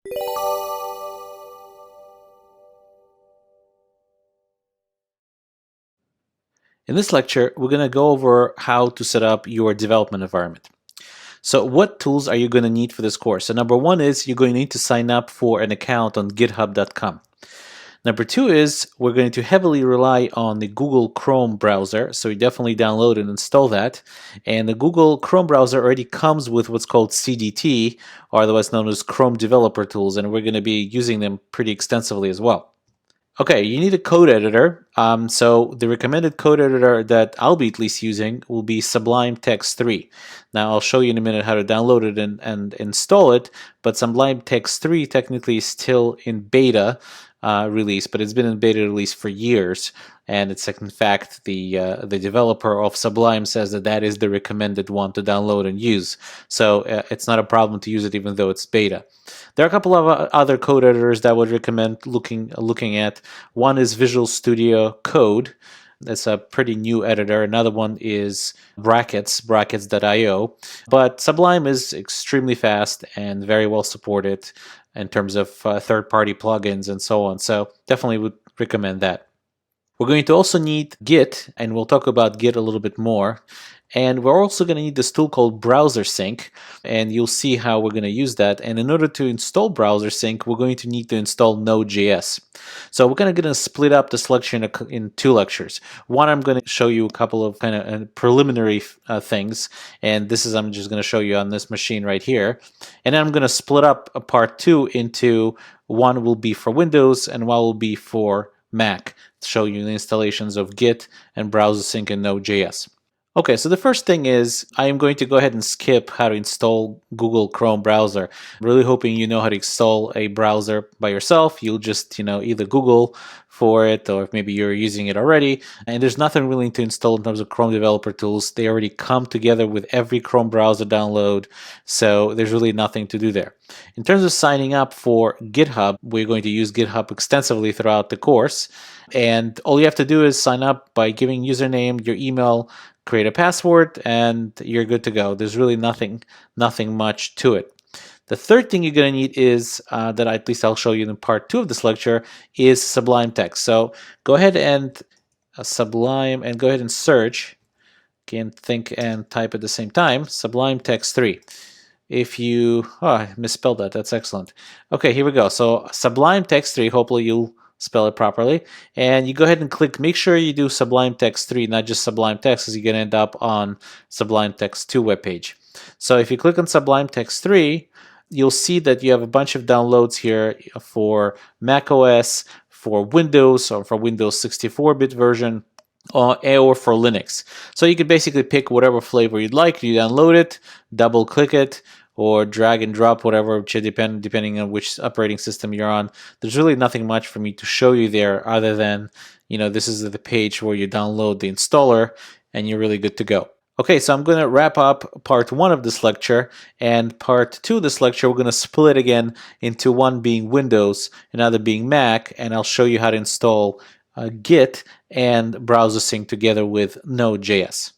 In this lecture, we're going to go over how to set up your development environment. So what tools are you going to need for this course? So number one is you're going to need to sign up for an account on github.com. Number two is we're going to heavily rely on the Google Chrome browser, so you definitely download and install that. And the Google Chrome browser already comes with what's called CDT, or otherwise known as Chrome Developer Tools, and we're going to be using them pretty extensively as well. Okay, you need a code editor. So the recommended code editor that I'll be at least using will be Sublime Text 3. Now I'll show you in a minute how to download it and install it, but Sublime Text 3 technically is still in beta release, but it's been in beta release for years. And it's in fact the developer of Sublime says that that is the recommended one to download and use. So it's not a problem to use it even though it's beta. There are a couple of other code editors that I would recommend looking at. One is Visual Studio Code. That's a pretty new editor. Another one is brackets.io. But Sublime is extremely fast and very well supported in terms of third-party plugins and so on. So definitely would recommend that. We're going to also need Git, and we'll talk about Git a little bit more. And we're also going to need this tool called Browser Sync, and you'll see how we're going to use that. And in order to install Browser Sync, we're going to need to install Node.js. So we're going to split up this lecture in two lectures. One, I'm going to show you a couple of kind of preliminary things, and this is I'm just going to show you on this machine right here. And then I'm going to split up a part two into one will be for Windows and one will be for Mac, to show you the installations of Git and Browser Sync and Node.js. Okay, so the first thing is I am going to go ahead and skip how to install Google Chrome browser. I'm really hoping you know how to install a browser by yourself. You'll just, either Google for it, or if maybe you're using it already. And there's nothing really to install in terms of Chrome developer tools. They already come together with every Chrome browser download, so there's really nothing to do there. In terms of signing up for GitHub, we're going to use GitHub extensively throughout the course. And all you have to do is sign up by giving username, your email, create a password, and you're good to go. There's really nothing much to it. The third thing you're going to need is, that at least I'll show you in part two of this lecture, is Sublime Text. So go ahead and Sublime and go ahead and search. Can't think and type at the same time. Sublime Text 3. If you, I misspelled that. That's excellent. Okay, here we go. So Sublime Text 3, hopefully you'll spell it properly, and you go ahead and click. Make sure you do Sublime Text 3, not just Sublime Text, because you're going to end up on Sublime Text 2 webpage. So if you click on Sublime Text 3, you'll see that you have a bunch of downloads here for Mac OS, for Windows, or for Windows 64-bit version, or for Linux. So you can basically pick whatever flavor you'd like. You download it, double click it, or drag and drop whatever, depending on which operating system you're on. There's really nothing much for me to show you there other than, this is the page where you download the installer and you're really good to go. Okay, so I'm going to wrap up part one of this lecture, and part two of this lecture we're going to split again into one being Windows, another being Mac, and I'll show you how to install Git and Browser Sync together with Node.js.